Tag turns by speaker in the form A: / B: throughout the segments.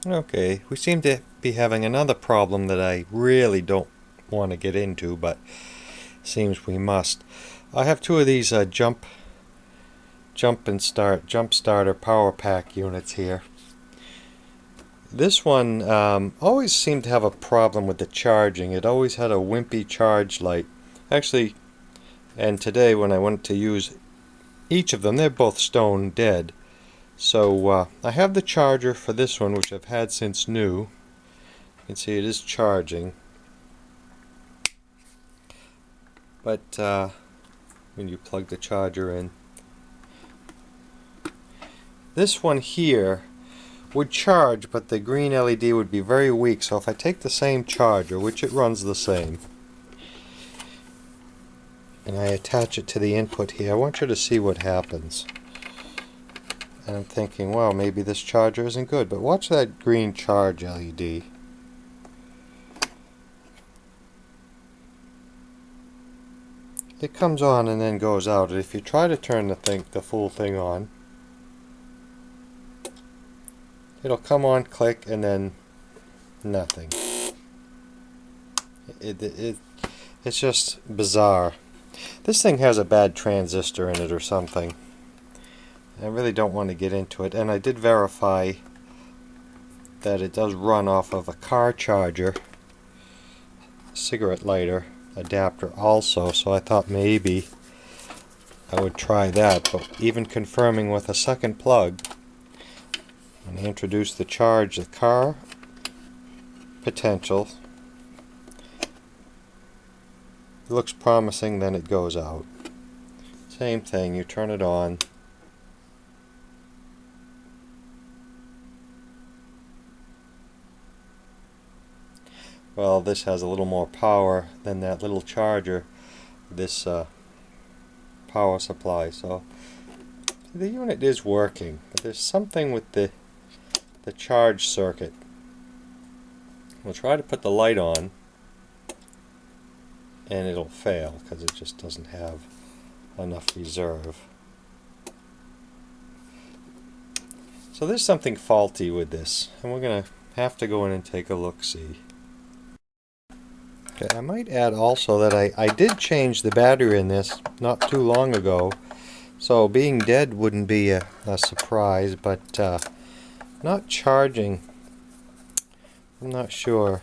A: Okay, we seem to be having another problem that I really don't want to get into, but seems we must. I have two of these jump starter power pack units here. This one always seemed to have a problem with the charging. It always had a wimpy charge light. Actually, and today when I went to use each of them, they're both stone dead. So I have the charger for this one, which I've had since new. You can see it is charging. But when you plug the charger in, this one here would charge, but the green LED would be very weak. So if I take the same charger, which it runs the same, and I attach it to the input here, I want you to see what happens. And I'm thinking, well, maybe this charger isn't good, but watch that green charge LED. It comes on and then goes out. And if you try to turn the full thing on, it'll come on, click, and then nothing. It's just bizarre. This thing has a bad transistor in it or something. I really don't want to get into it, and I did verify that it does run off of a car charger, cigarette lighter adapter also, so I thought maybe I would try that, but even confirming with a second plug, when I introduce the car potential, it looks promising, then it goes out. Same thing, you turn it on. Well, this has a little more power than that little charger, this power supply, so the unit is working, but there's something with the charge circuit. We'll try to put the light on and it'll fail because it just doesn't have enough reserve. So there's something faulty with this, and we're going to have to go in and take a look-see. Okay, I might add also that I did change the battery in this not too long ago, so being dead wouldn't be a surprise, but not charging, I'm not sure.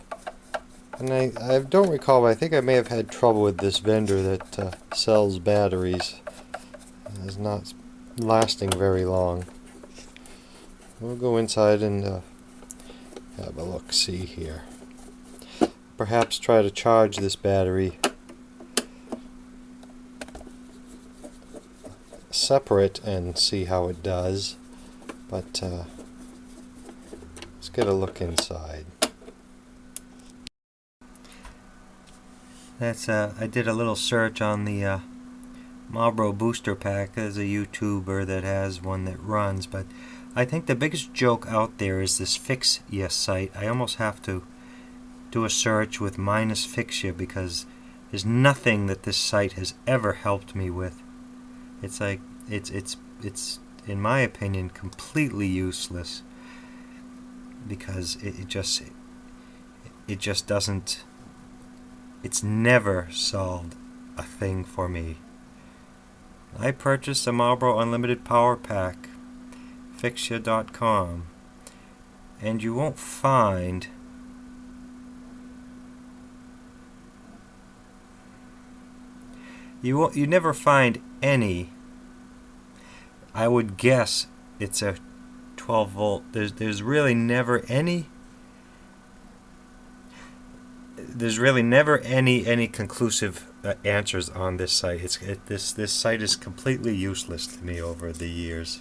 A: And I don't recall, but I think I may have had trouble with this vendor that sells batteries. It's not lasting very long. We'll go inside and have a look-see here. Perhaps try to charge this battery separate and see how it does, but let's get a look inside. I did a little search on the Marlboro booster pack. There's a YouTuber that has one that runs, but I think the biggest joke out there is this Fixya site. I almost have to do a search with -Fixya because there's nothing that this site has ever helped me with. It's like it's in my opinion completely useless because it just doesn't. It's never solved a thing for me. I purchased a Marlboro Unlimited Power Pack, Fixya.com, and you won't find you never find any. I would guess it's a 12 volt. There's really never any. There's really never any conclusive answers on this site. This site is completely useless to me over the years.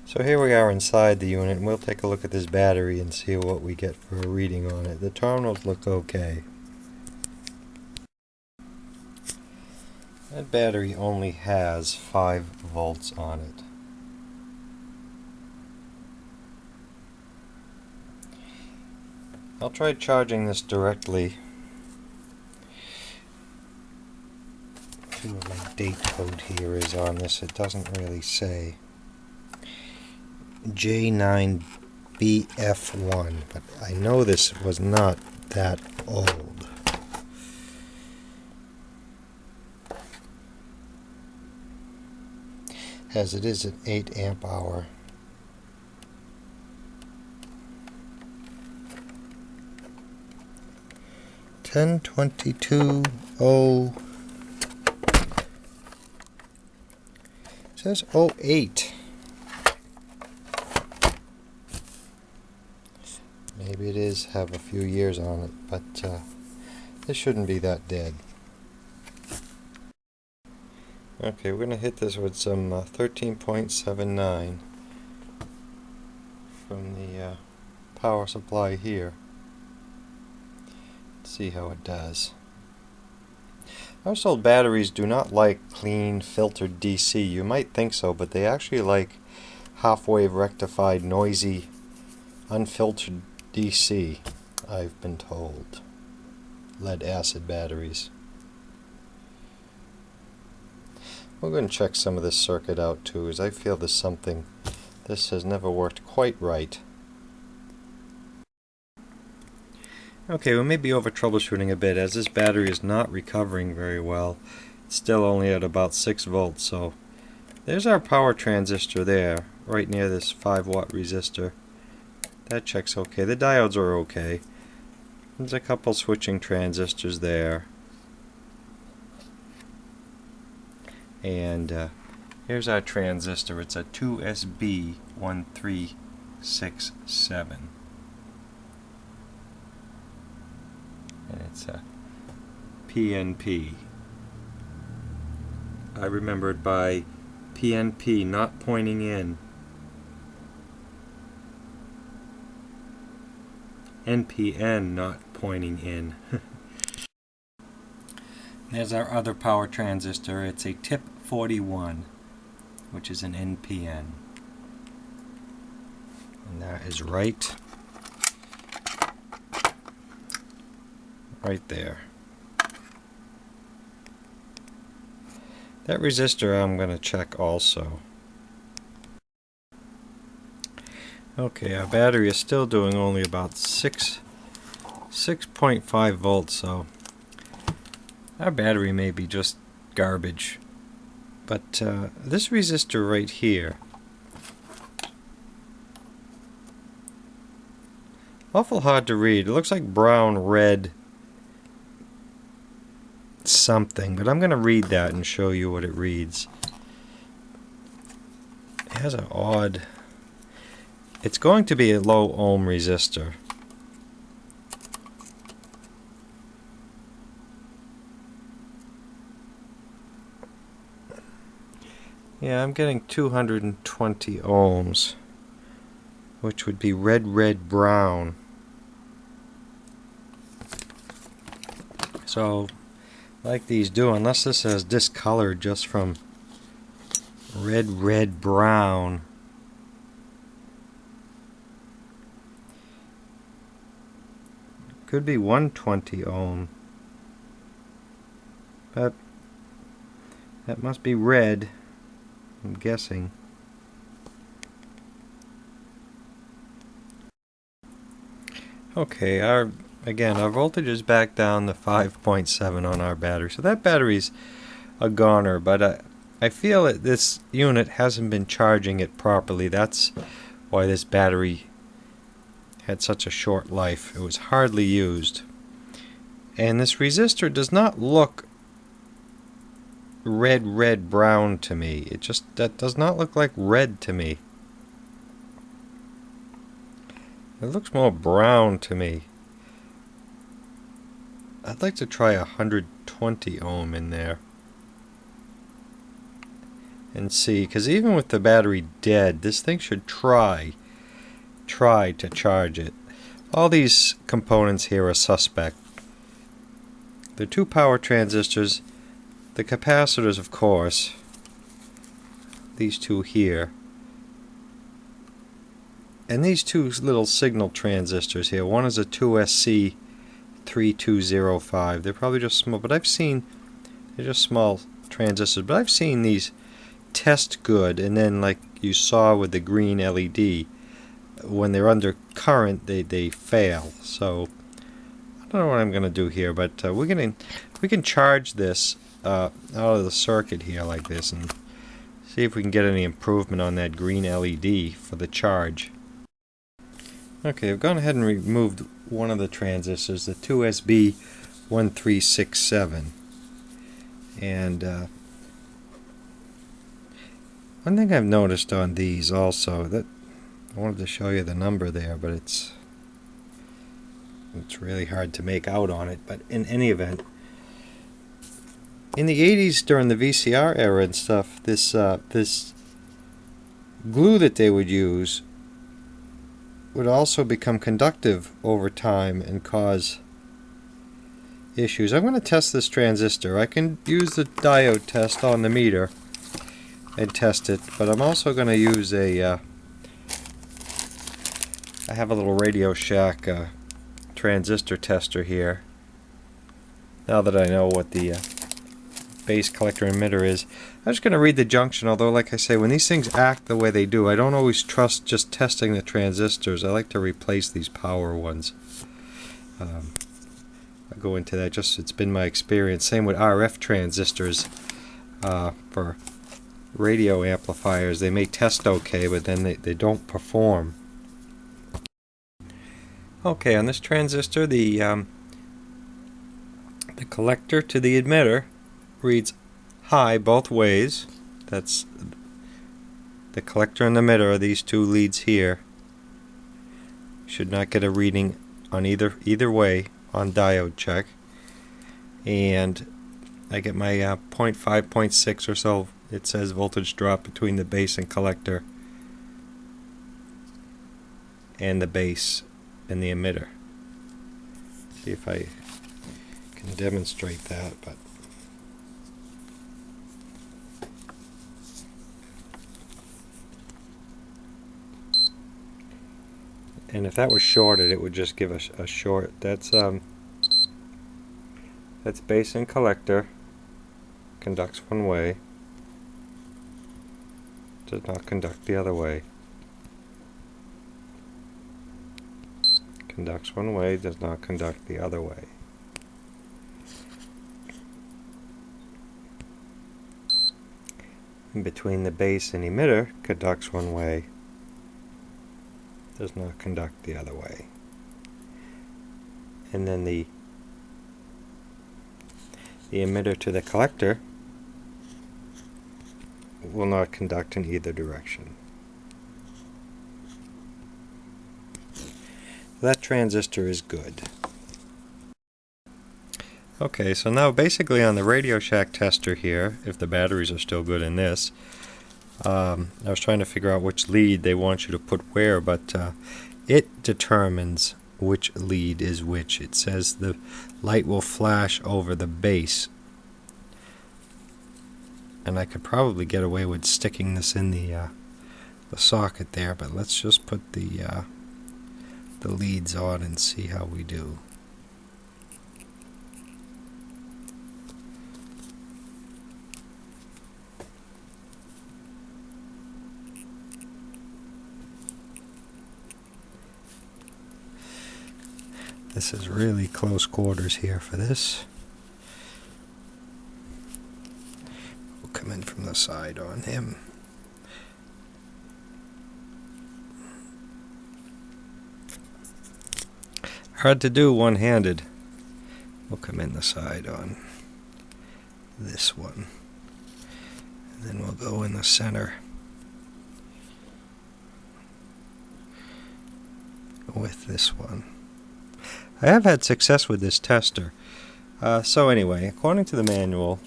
A: So here we are inside the unit, and we'll take a look at this battery and see what we get for a reading on it. The terminals look okay. That battery only has 5 volts on it. I'll try charging this directly. See what my date code here is on this. It doesn't really say. J9 BF1, but I know this was not that old. As it is an 8 amp hour. It says 08. Maybe it is have a few years on it, but this shouldn't be that dead. Okay, we're going to hit this with some 13.79 from the power supply here. Let's see how it does. I was told batteries do not like clean filtered DC. You might think so, but they actually like half-wave rectified, noisy, unfiltered DC, I've been told. Lead acid batteries. We're going to check some of this circuit out too, as I feel there's something. This has never worked quite right. Okay, we may be over troubleshooting a bit, as this battery is not recovering very well. It's still only at about 6 volts, so there's our power transistor there, right near this 5-watt resistor. That checks okay. The diodes are okay. There's a couple switching transistors there. And here's our transistor. It's a 2SB1367. And it's a PNP. I remember it by PNP, not pointing in. NPN, not pointing in. There's our other power transistor. It's a tip 41, which is an NPN. And that is right there. That resistor I'm going to check also. Okay, our battery is still doing only about 6.5 volts, so our battery may be just garbage. But this resistor right here, awful hard to read. It looks like brown, red, something, but I'm going to read that and show you what it reads. It has an odd... It's going to be a low ohm resistor. Yeah, I'm getting 220 ohms, which would be red, red, brown. So, like these do, unless this is discolored just from red, red, brown. Could be 120 ohm. But that must be red, I'm guessing. Okay, our voltage is back down to 5.7 on our battery. So that battery's a goner, but I feel that this unit hasn't been charging it properly. That's why this battery had such a short life. It was hardly used. And this resistor does not look red, red, brown to me. That does not look like red to me. It looks more brown to me. I'd like to try 120 ohm in there and see, because even with the battery dead, this thing should try to charge it. All these components here are suspect. The two power transistors, the capacitors, of course, these two here, and these two little signal transistors here. One is a 2SC3205. They're probably just small, but they're just small transistors, but I've seen these test good, and then like you saw with the green LED, when they're under current, they fail. So I don't know what I'm going to do here, but we can charge this out of the circuit here like this and see if we can get any improvement on that green LED for the charge. Okay, I've gone ahead and removed one of the transistors, the 2SB1367. And one thing I've noticed on these also, that I wanted to show you the number there, but it's really hard to make out on it. But in any event, in the 80s during the VCR era and stuff, this glue that they would use would also become conductive over time and cause issues. I'm going to test this transistor. I can use the diode test on the meter and test it, but I'm also going to use I have a little Radio Shack transistor tester here. Now that I know what the base collector emitter is, I'm just going to read the junction, although like I say, when these things act the way they do, I don't always trust just testing the transistors. I like to replace these power ones. I'll go into that, just it's been my experience. Same with RF transistors for radio amplifiers. They may test okay, but then they don't perform. Okay, on this transistor, the collector to the emitter reads high both ways. That's the collector and the emitter are these two leads here. Should not get a reading on either way on diode check. And I get my 0.5, 0.6 or so, it says voltage drop between the base and collector and the base and the emitter. See if I can demonstrate that, but and if that was shorted, it would just give us a short. That's base and collector, conducts one way, does not conduct the other way. Conducts one way, does not conduct the other way. In between the base and emitter, conducts one way, does not conduct the other way. And then the emitter to the collector will not conduct in either direction. That transistor is good. Okay, so now basically on the Radio Shack tester here, if the batteries are still good in this, I was trying to figure out which lead they want you to put where, but it determines which lead is which. It says the light will flash over the base. And I could probably get away with sticking this in the socket there, but let's just put the leads on and see how we do. This is really close quarters here for this. We'll come in from the side on him. Hard to do one-handed. We'll come in the side on this one. And then we'll go in the center with this one. I have had success with this tester. So anyway, according to the manual,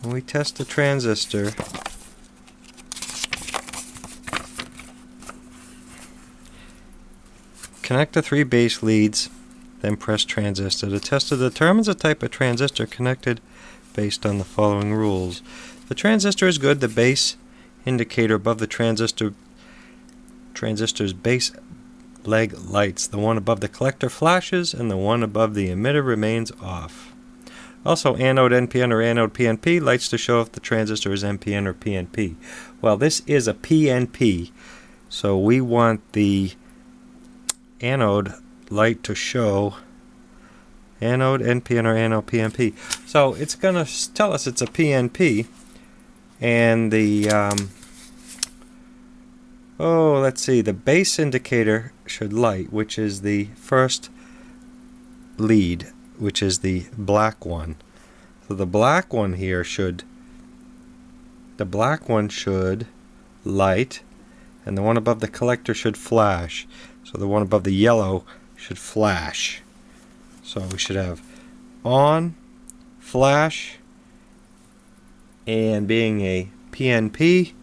A: when we test the transistor, connect the 3 base leads, then press transistor. The tester determines the type of transistor connected based on the following rules. The transistor is good. The base indicator above the transistor's base leg lights. The one above the collector flashes, and the one above the emitter remains off. Also, anode NPN or anode PNP lights to show if the transistor is NPN or PNP. Well, this is a PNP, so we want the anode light to show anode NPN or anode PNP. So it's going to tell us it's a PNP, and the let's see, the base indicator should light, which is the first lead, which is the black one. So the black one here should light, and the one above the collector should flash. So the one above the yellow should flash. So we should have on, flash, and being a PNP,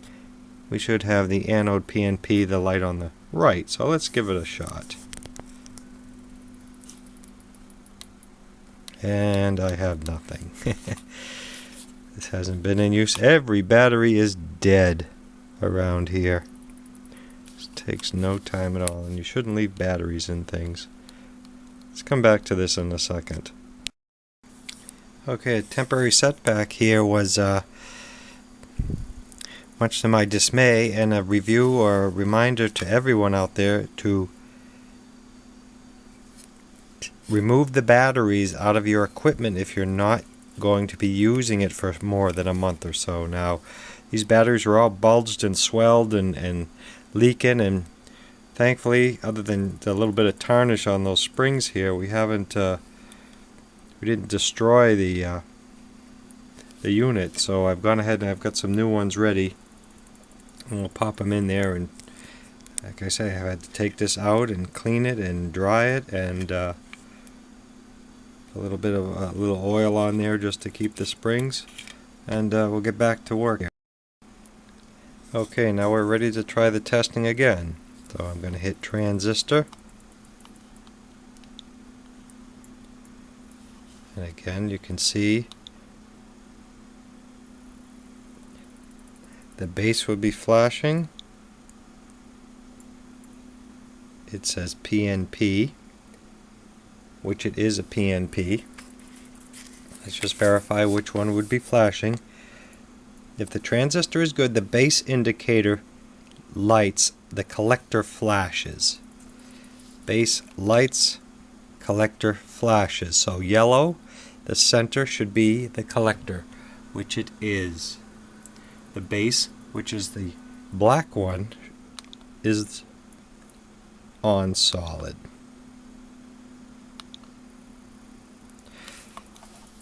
A: we should have the anode PNP, the light on the right. So let's give it a shot. And I have nothing. This hasn't been in use. Every battery is dead around here. This takes no time at all, and you shouldn't leave batteries in things. Let's come back to this in a second. Okay, a temporary setback here was, much to my dismay, and a review or a reminder to everyone out there to remove the batteries out of your equipment if you're not going to be using it for more than a month or so. Now, these batteries are all bulged and swelled and leaking, and thankfully, other than the little bit of tarnish on those springs here, we didn't destroy the unit. So I've gone ahead and I've got some new ones ready, and we'll pop them in there. And like I say, I had to take this out and clean it and dry it, and a little bit of a little oil on there just to keep the springs, and we'll get back to work. Okay, now we're ready to try the testing again. So I'm going to hit transistor, and again you can see the base would be flashing. It says PNP, which it is a PNP. Let's just verify which one would be flashing. If the transistor is good, the base indicator lights, the collector flashes. Base lights, collector flashes. So yellow, the center should be the collector, which it is. The base, which is the black one, is on solid.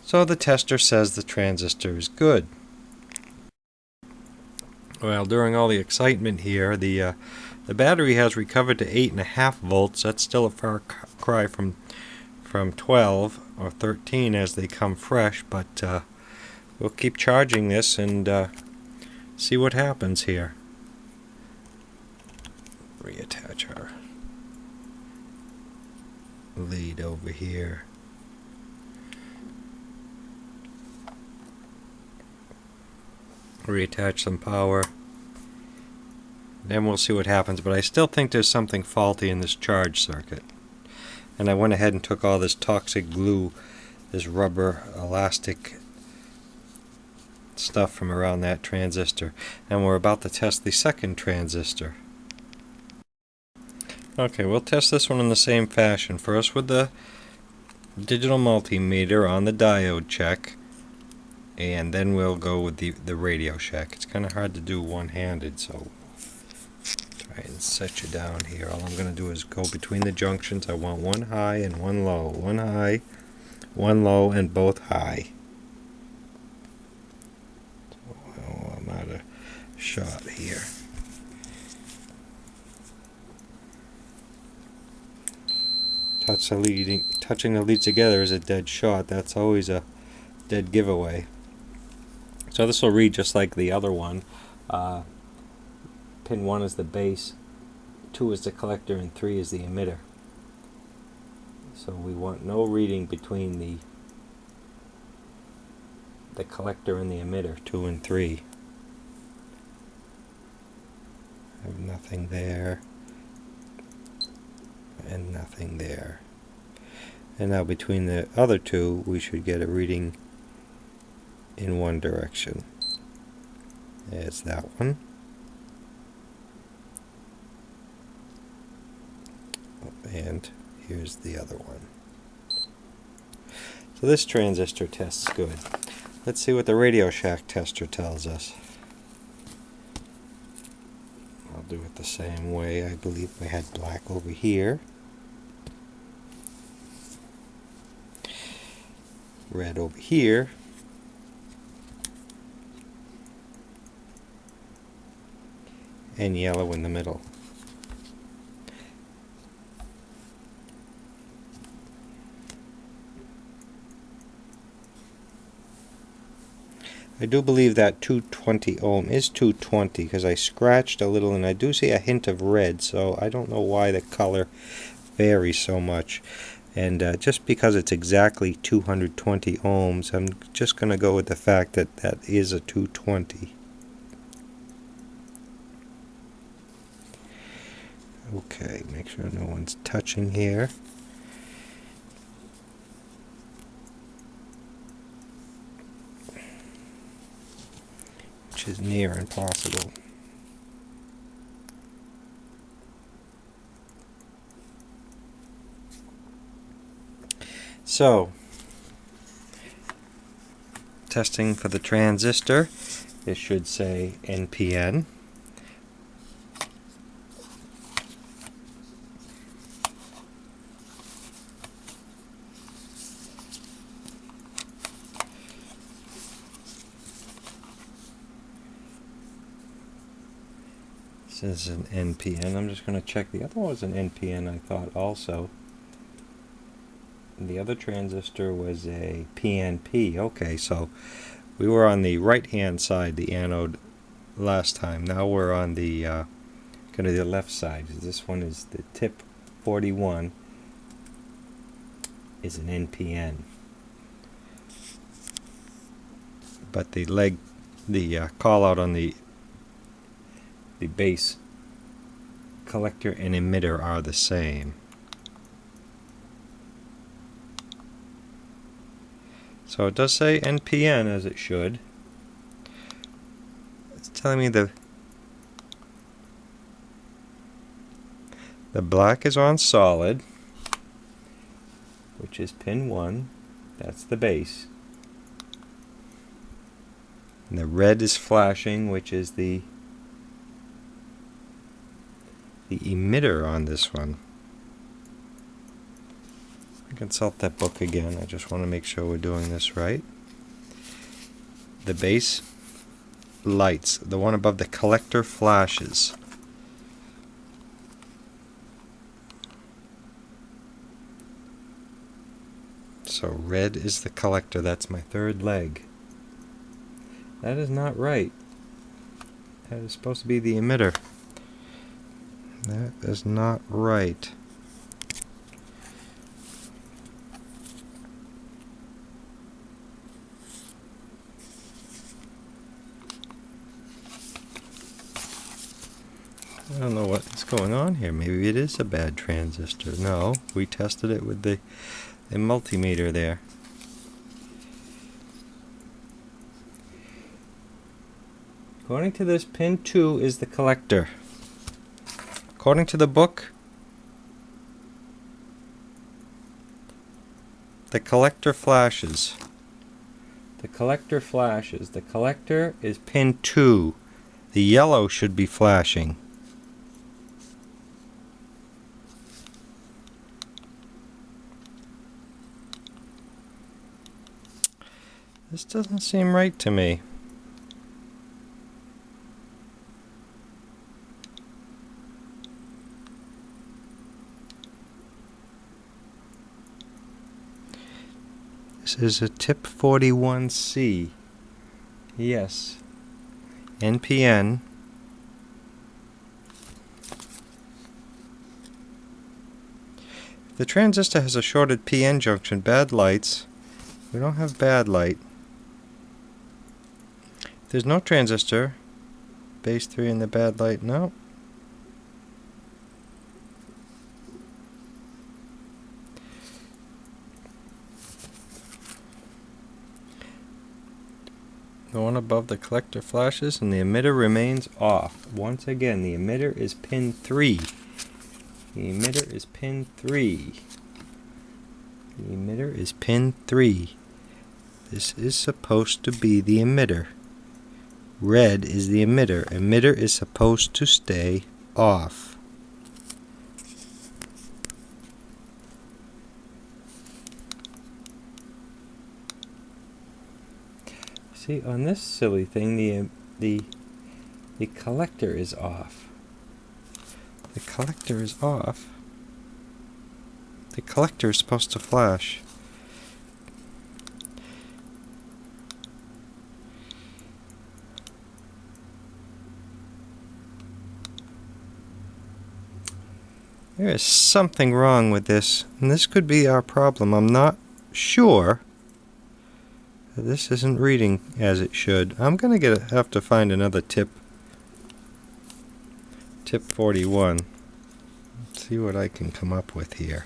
A: So the tester says the transistor is good. Well, during all the excitement here, the battery has recovered to 8.5 volts. That's still a far cry from 12 or 13 as they come fresh, but we'll keep charging this and see what happens here. Reattach our lead over here. Reattach some power. Then we'll see what happens, but I still think there's something faulty in this charge circuit. And I went ahead and took all this toxic glue, this rubber elastic stuff from around that transistor, and we're about to test the second transistor. Okay, we'll test this one in the same fashion. First with the digital multimeter on the diode check, and then we'll go with the radio check. It's kind of hard to do one-handed, so try and set you down here. All I'm going to do is go between the junctions. I want one high and one low. One high, one low, and both high. Oh, I'm out of shot here. Touching the leads together is a dead shot. That's always a dead giveaway. So this will read just like the other one. Pin 1 is the base, 2 is the collector, and 3 is the emitter. So we want no reading between the collector and the emitter, 2 and 3. I have nothing there. And nothing there. And now between the other two we should get a reading in one direction. There's that one. And here's the other one. So this transistor tests good. Let's see what the Radio Shack tester tells us. I'll do it the same way. I believe we had black over here. Red over here. And yellow in the middle. I do believe that 220 ohm is 220 because I scratched a little and I do see a hint of red, so I don't know why the color varies so much. And just because it's exactly 220 ohms, I'm just going to go with the fact that that is a 220. Okay, make sure no one's touching here. Which is near impossible. So, testing for the transistor, this should say NPN. This is an NPN. I'm just going to check. The other one was an NPN, I thought, also. And the other transistor was a PNP. Okay, so we were on the right-hand side, the anode, last time. Now we're on the kind of the left side. This one is the tip 41 is an NPN. But the leg, the call out on the base collector and emitter are the same. So it does say NPN as it should. It's telling me the black is on solid, which is pin 1. That's the base. And the red is flashing, which is the emitter on this one. Consult that book again. I just want to make sure we're doing this right. The base lights. The one above the collector flashes. So red is the collector. That's my third leg. That is not right. That is supposed to be the emitter. That is not right. I don't know what's going on here. Maybe it is a bad transistor. No, we tested it with the multimeter there. According to this, pin 2 is the collector. According to the book, the collector flashes. The collector flashes. The collector is pin 2. The yellow should be flashing. This doesn't seem right to me. This is a tip 41C. Yes. NPN. The transistor has a shorted PN junction, bad lights. We don't have bad light. There's no transistor. Base 3 in the bad light. No. The one above the collector flashes and the emitter remains off. Once again, the emitter is pin 3. The emitter is pin 3. The emitter is pin 3. This is supposed to be the emitter. Red is the emitter. Emitter is supposed to stay off. See, on this silly thing, the collector is off. The collector is off. The collector is supposed to flash. There is something wrong with this, and this could be our problem. I'm not sure. This isn't reading as it should. I'm going to have to find another tip. Tip 41. Let's see what I can come up with here.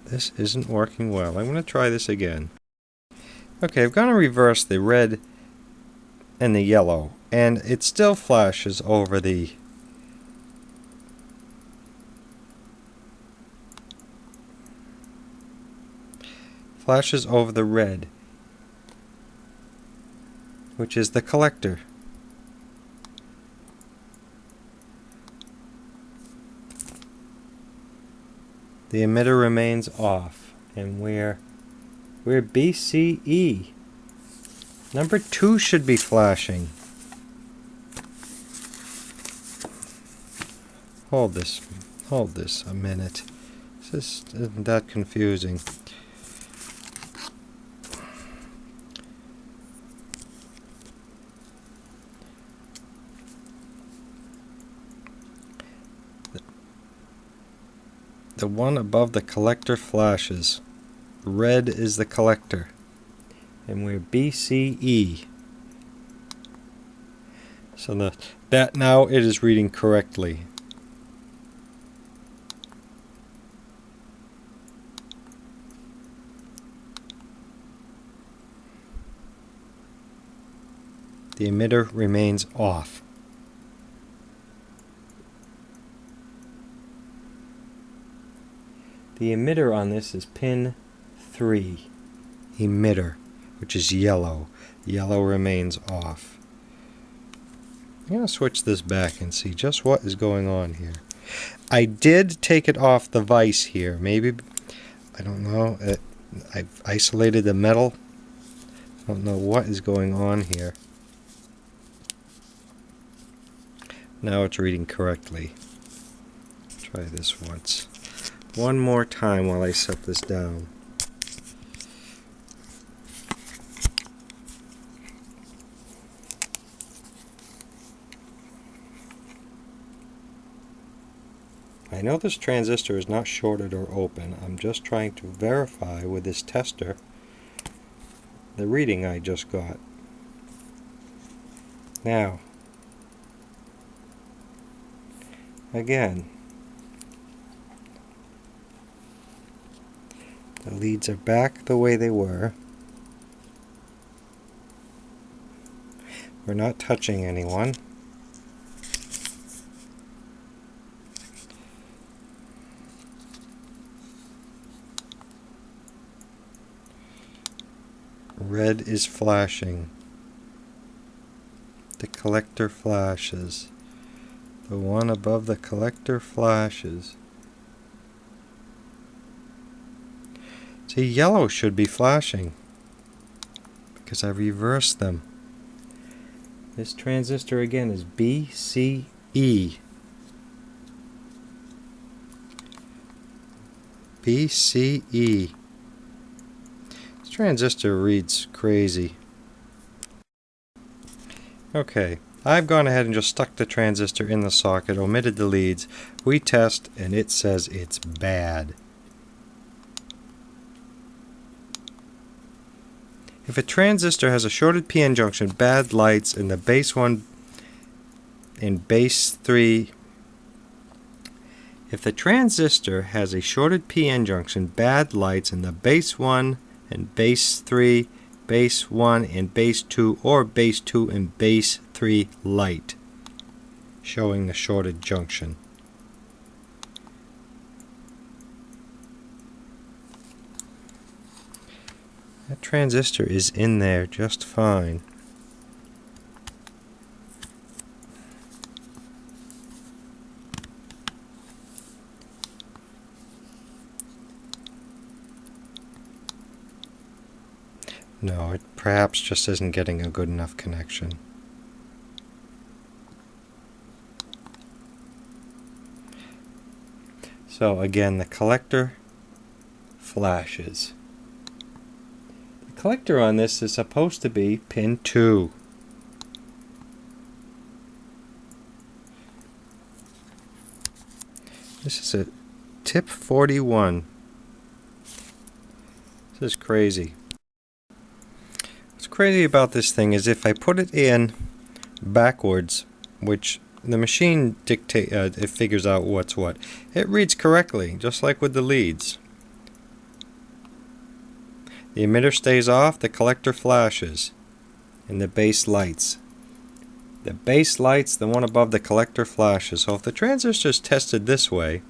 A: This isn't working well. I'm going to try this again. Okay, I've got to reverse the red and the yellow, and it still flashes over the red, which is the collector. The emitter remains off, and we're BCE. Number 2 should be flashing. Hold this a minute. This isn't that confusing. The one above the collector flashes. Red is the collector. And we're BCE. So that now it is reading correctly. The emitter remains off. The emitter on this is pin 3. Emitter, which is yellow. Yellow remains off. I'm going to switch this back and see just what is going on here. I did take it off the vise here. Maybe, I don't know, I've isolated the metal. I don't know what is going on here. Now it's reading correctly. Try this once. One more time while I set this down. I know this transistor is not shorted or open. I'm just trying to verify with this tester the reading I just got. Now, again, the leads are back the way they were. We're not touching anyone. Red is flashing. The collector flashes. The one above the collector flashes. See, yellow should be flashing because I reversed them. This transistor again is BCE. BCE. This transistor reads crazy. Okay, I've gone ahead and just stuck the transistor in the socket, omitted the leads. We test and it says it's bad. If a transistor has a shorted p-n junction, bad lights in the base 1 and base 3. If the transistor has a shorted p-n junction, bad lights in the base 1 and base 3 base 1 and base 2, or base 2 and base 3 light, showing the shorted junction. That transistor is in there just fine. No, it perhaps just isn't getting a good enough connection. So again, the collector flashes. The collector on this is supposed to be pin 2. This is a tip 41. This is crazy. What's crazy about this thing is if I put it in backwards, which the machine it figures out what's what, it reads correctly, just like with the leads. The emitter stays off, the collector flashes, and the base lights. The base lights, the one above the collector flashes. So if the transistor is tested this way,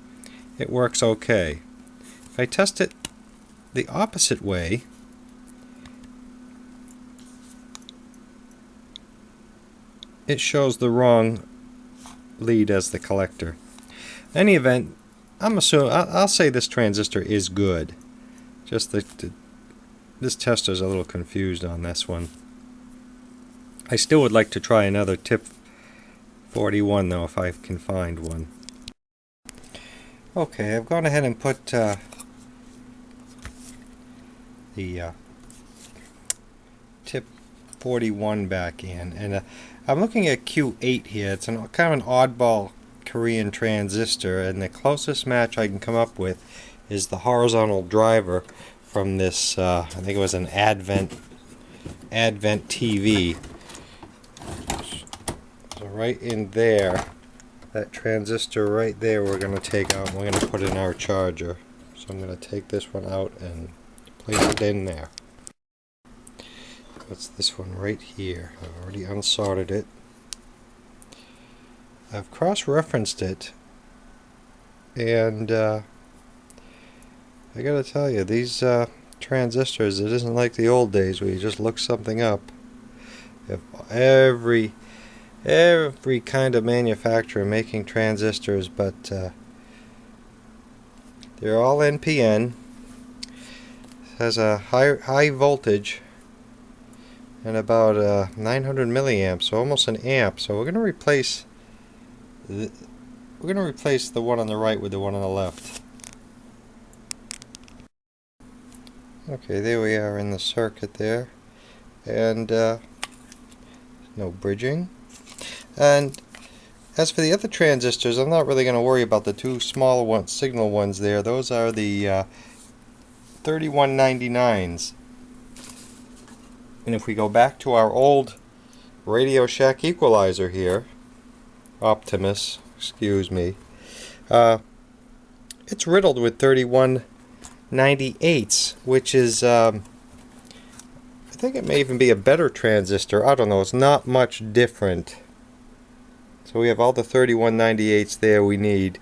A: it works okay. If I test it the opposite way, it shows the wrong lead as the collector. In any event, I'll say this transistor is good. Just this tester's a little confused on this one. I still would like to try another tip 41 though, if I can find one. Okay, I've gone ahead and put the tip 41 back in, and I'm looking at Q8 here. It's kind of an oddball Korean transistor, and the closest match I can come up with is the horizontal driver from this, I think it was an Advent TV. So right in there, that transistor right there we're going to take out and we're going to put in our charger. So I'm going to take this one out and place it in there. That's this one right here. I've already unsoldered it. I've cross-referenced it, and I gotta tell you, these transistors, it isn't like the old days where you just look something up. If every kind of manufacturer making transistors, but they're all NPN. It has a high voltage and about 900 milliamps, so almost an amp. So we're going to replace the one on the right with the one on the left. Okay, there we are in the circuit there, and no bridging. And as for the other transistors, I'm not really going to worry about the two smaller ones, signal ones there. Those are the 3199s. And if we go back to our old Radio Shack equalizer here, Optimus, excuse me, it's riddled with 3198s, which is, I think it may even be a better transistor. I don't know, it's not much different. So we have all the 3198s there we need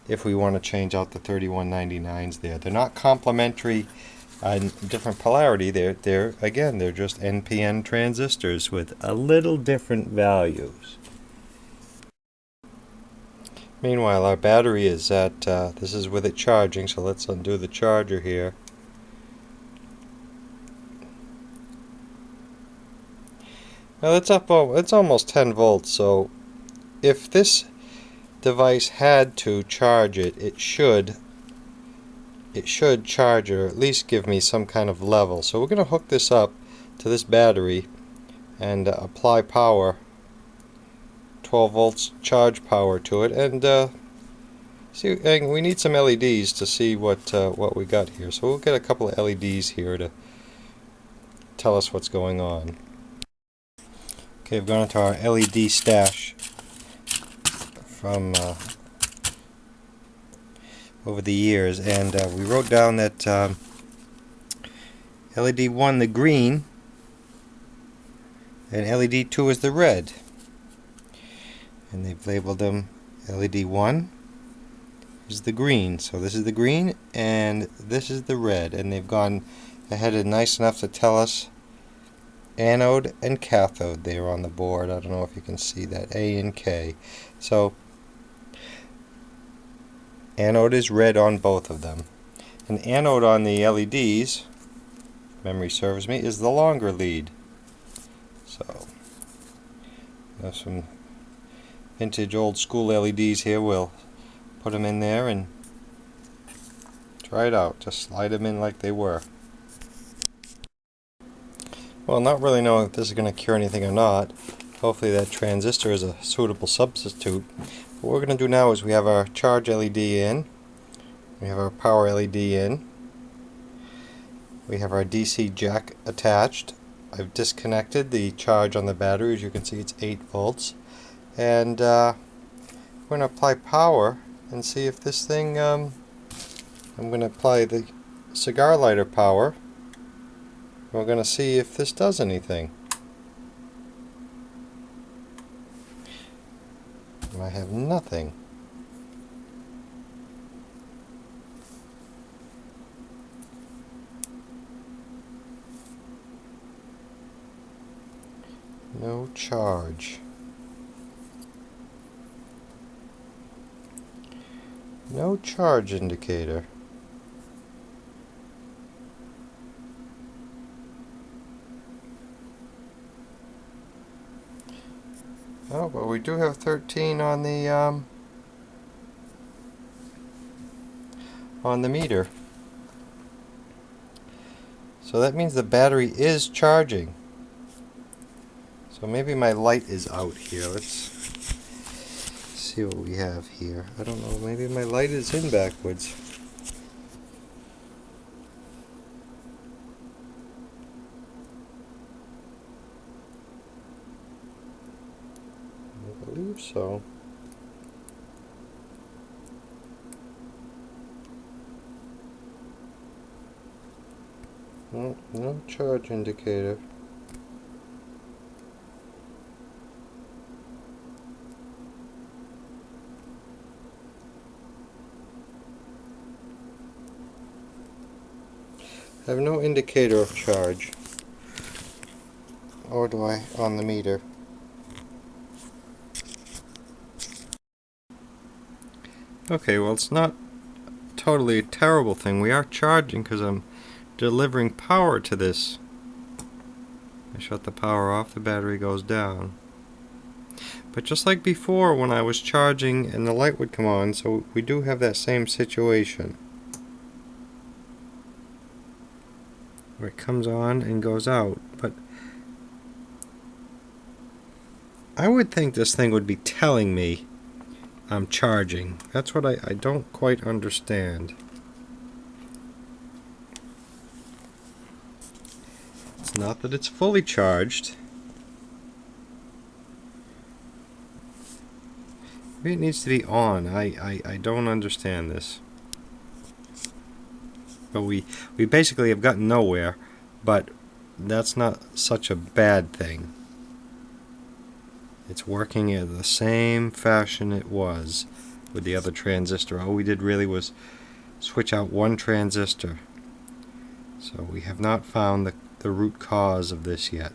A: if we want to change out the 3199s there. They're not complementary and different polarity. They're just NPN transistors with a little different values. Meanwhile, our battery is at, this is with it charging, so let's undo the charger here. Now it's almost 10 volts, so if this device had to charge it, it should charge or at least give me some kind of level. So we're going to hook this up to this battery and apply power, 12 volts charge power to it, and see. And we need some LEDs to see what we got here. So we'll get a couple of LEDs here to tell us what's going on. Okay, we've gone into our LED stash from over the years, and we wrote down that LED 1, the green, and LED 2 is the red. And they've labeled them LED 1 is the green. So this is the green and this is the red. And they've gone ahead and nice enough to tell us anode and cathode there on the board. I don't know if you can see that, A and K. So anode is red on both of them. And anode on the LEDs, memory serves me, is the longer lead. So there's some vintage old school LEDs here. We'll put them in there and try it out. Just slide them in like they were. Well, not really knowing if this is going to cure anything or not. Hopefully that transistor is a suitable substitute. What we're going to do now is we have our charge LED in. We have our power LED in. We have our DC jack attached. I've disconnected the charge on the battery. As you can see, it's 8 volts. And we're going to apply power and see if this thing, I'm going to apply the cigar lighter power. We're going to see if this does anything. I have nothing. No charge. No charge indicator. Oh, but we do have 13 on the meter. So that means the battery is charging. So maybe my light is out here. Let's see what we have here. I don't know, maybe my light is in backwards. I believe so. No, no charge indicator. I have no indicator of charge. Or do I on the meter? Okay, well, it's not totally a terrible thing. We are charging because I'm delivering power to this. I shut the power off, the battery goes down. But just like before when I was charging and the light would come on, so we do have that same situation. Where it comes on and goes out. But I would think this thing would be telling me I'm charging. That's what I don't quite understand. It's not that it's fully charged. Maybe it needs to be on. I don't understand this. But we basically have gotten nowhere, but that's not such a bad thing. It's working in the same fashion it was with the other transistor. All we did really was switch out one transistor. So we have not found the root cause of this yet.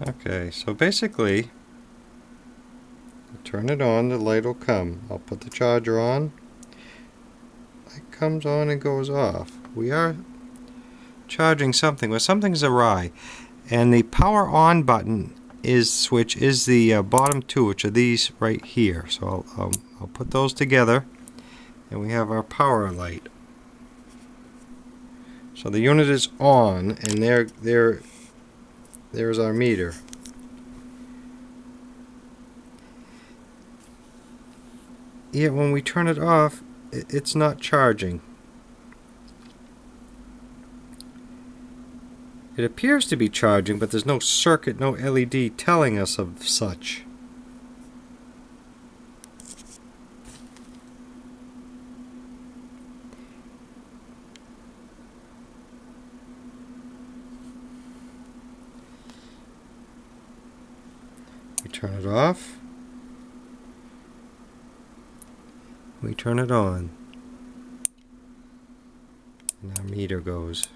A: Okay, so basically, turn it on, the light will come. I'll put the charger on. It comes on and goes off. We are charging something, but something's awry. And the power on button switch is the bottom two, which are these right here. So I'll put those together, and we have our power light. So the unit is on, and there's our meter. Yet when we turn it off, it's not charging. It appears to be charging, but there's no circuit, no LED telling us of such. turn it off. We turn it on. And our meter goes.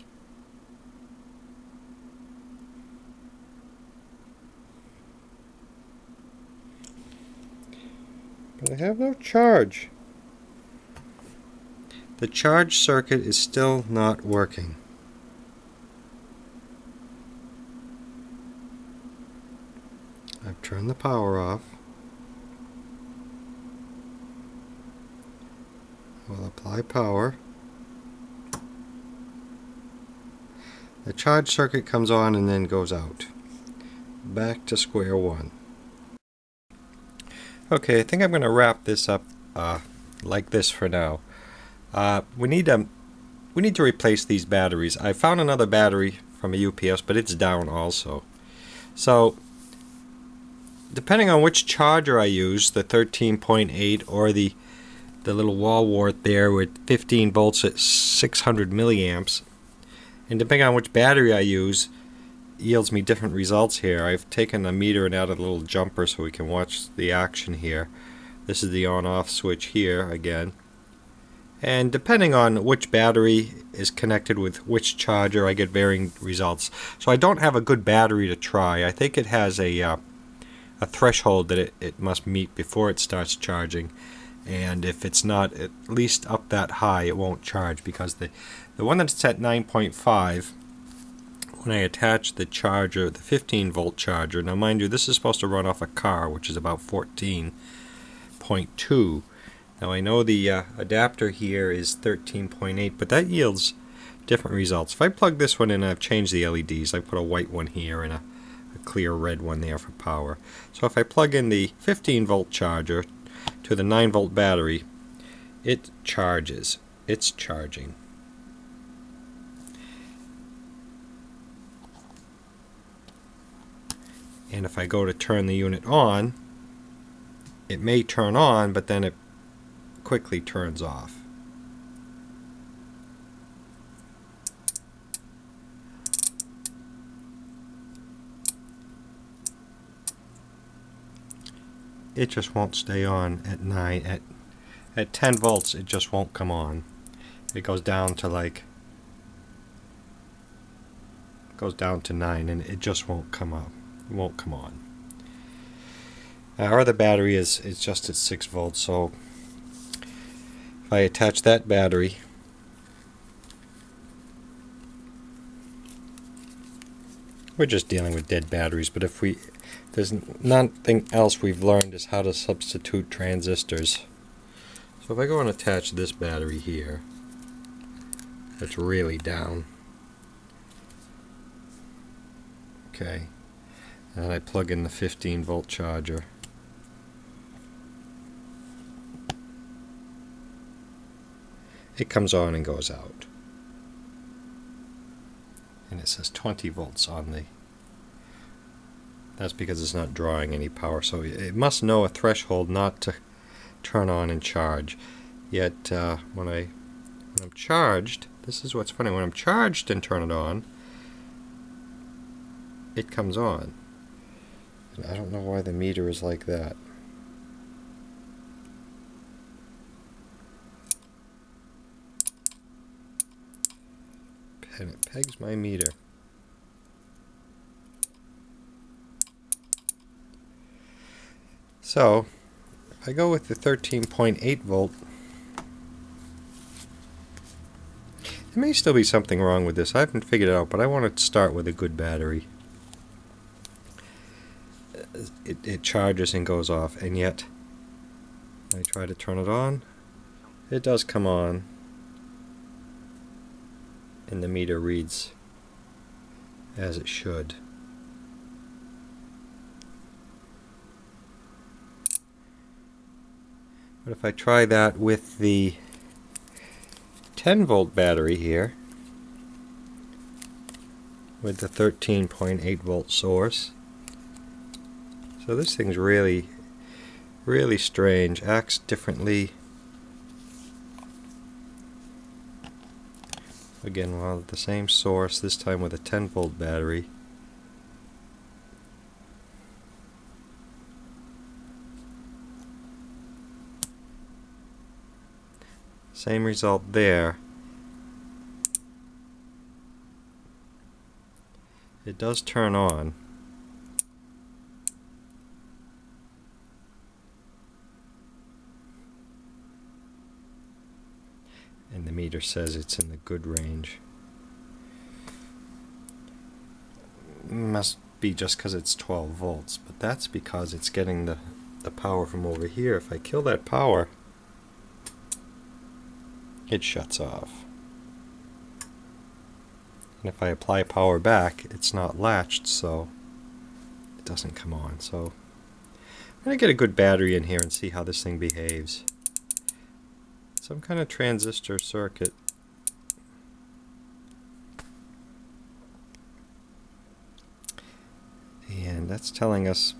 A: But I have no charge. The charge circuit is still not working. I've turned the power off. We'll apply power. The charge circuit comes on and then goes out. Back to square one. Okay, I think I'm going to wrap this up like this for now. We need to replace these batteries. I found another battery from a UPS, but it's down also. So, depending on which charger I use, the 13.8 or the little wall wart there with 15 volts at 600 milliamps, and depending on which battery I use, yields me different results here. I've taken a meter and added a little jumper so we can watch the action here. This is the on-off switch here again. And depending on which battery is connected with which charger, I get varying results. So I don't have a good battery to try. I think it has a threshold that it must meet before it starts charging. And if it's not at least up that high, it won't charge, because the one that's at 9.5, when I attach the charger, the 15 volt charger, now mind you, this is supposed to run off a car, which is about 14.2. Now I know the adapter here is 13.8, but that yields different results. If I plug this one in, I've changed the LEDs. I put a white one here and a clear red one there for power. So if I plug in the 15 volt charger to the 9 volt battery, it charges. It's charging. And if I go to turn the unit on, it may turn on, but then it quickly turns off. It just won't stay on at 9. At 10 volts, it just won't come on. It goes down to to 9, and it just won't come up. It won't come on. Our other battery is just at 6 volts, so if I attach that battery, we're just dealing with dead batteries, but if there's nothing else we've learned is how to substitute transistors. So if I go and attach this battery here, it's really down. Okay, and I plug in the 15 volt charger. It comes on and goes out. And it says 20 volts on the... That's because it's not drawing any power, so it must know a threshold not to turn on and charge. Yet when I'm charged, this is what's funny, when I'm charged and turn it on, it comes on. And I don't know why the meter is like that. And it pegs my meter. So, if I go with the 13.8 volt, there may still be something wrong with this. I haven't figured it out, but I want to start with a good battery. It charges and goes off, and yet I try to turn it on. It does come on, and the meter reads as it should. But if I try that with the 10 volt battery here, with the 13.8 volt source, so this thing's really strange, acts differently. Again, well, the same source, this time with a 10 volt battery. Same result there. It does turn on. And the meter says it's in the good range. Must be just because it's 12 volts, but that's because it's getting the power from over here. If I kill that power, it shuts off. And if I apply power back, it's not latched, so it doesn't come on. So I'm going to get a good battery in here and see how this thing behaves. Some kind of transistor circuit. And that's telling us,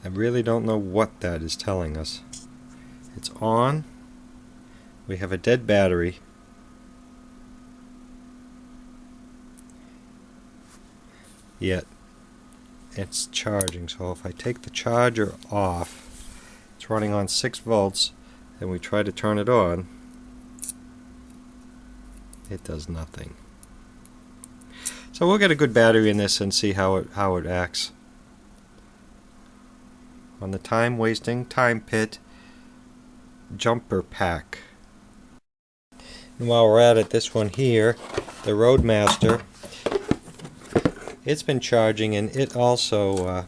A: I really don't know what that is telling us. It's on. We have a dead battery. Yet it's charging. So if I take the charger off, it's running on 6 volts, and we try to turn it on, it does nothing. So we'll get a good battery in this and see how it acts. On the time wasting time pit jumper pack. And while we're at it, this one here, the Roadmaster, it's been charging, and it also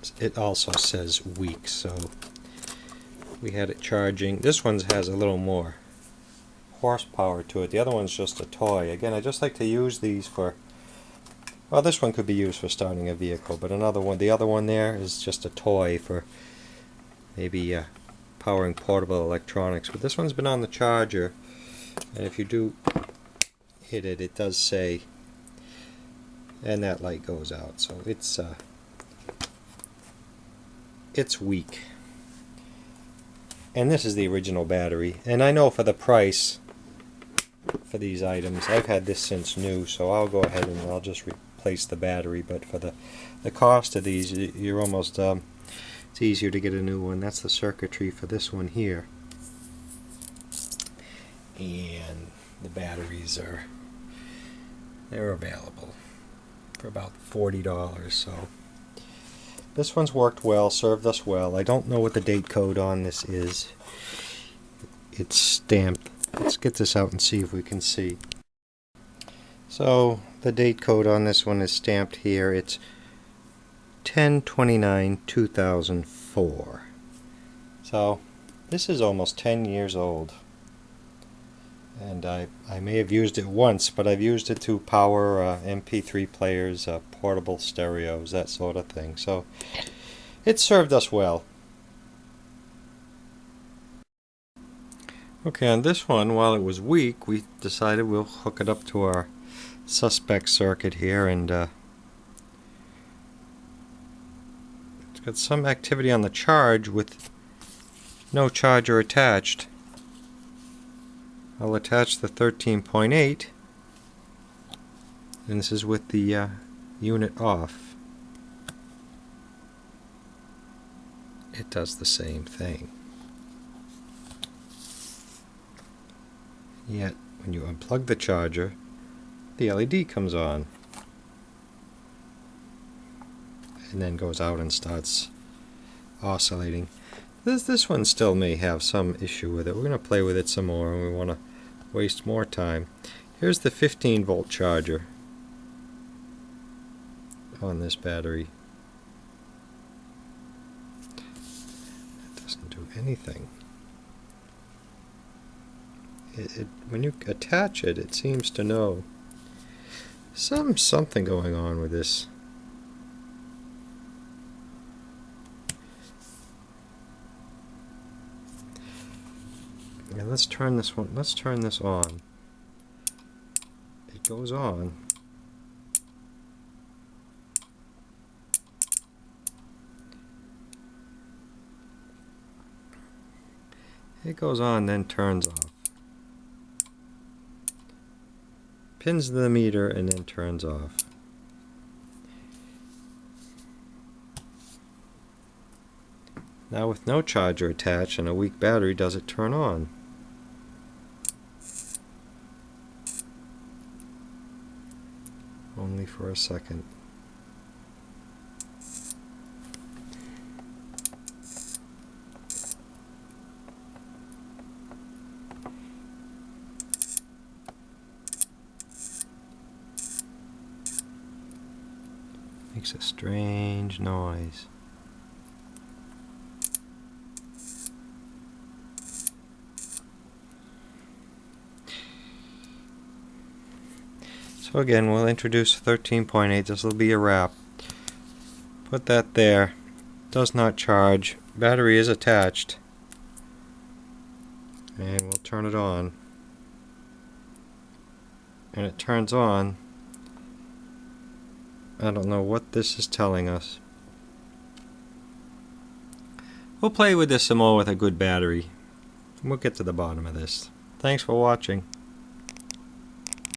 A: says weak. So we had it charging. This one has a little more horsepower to it. The other one's just a toy. Again, I just like to use these for, well, this one could be used for starting a vehicle, but the other one there is just a toy for maybe powering portable electronics. But this one's been on the charger, and if you do hit it, it does say, and that light goes out. So it's weak. And this is the original battery. And I know for the price for these items, I've had this since new, so I'll go ahead and I'll just replace the battery. But for the cost of these, you're almost it's easier to get a new one. That's the circuitry for this one here. And the batteries they're available for about $40. So this one's worked well, served us well. I don't know what the date code on this is. It's stamped. Let's get this out and see if we can see. So the date code on this one is stamped here. It's 10/29/2004. So this is almost 10 years old. And I may have used it once, but I've used it to power MP3 players, portable stereos, that sort of thing. So it served us well. Okay, on this one, while it was weak, we decided we'll hook it up to our suspect circuit here, and it's got some activity on the charge with no charger attached. I'll attach the 13.8, and this is with the unit off. It does the same thing. Yet, when you unplug the charger, the LED comes on. And then goes out and starts oscillating. This one still may have some issue with it. We're going to play with it some more, and we want to waste more time. Here's the 15-volt charger on this battery. It doesn't do anything. When you attach it, it seems to know something going on with this. And let's turn this on. It goes on. It goes on, then turns off. Pins the meter and then turns off. Now with no charger attached and a weak battery, does it turn on? Only for a second. Makes a strange noise. So again, we'll introduce 13.8. This will be a wrap. Put that there. Does not charge. Battery is attached. And we'll turn it on. And it turns on. I don't know what this is telling us. We'll play with this some more with a good battery. We'll get to the bottom of this. Thanks for watching.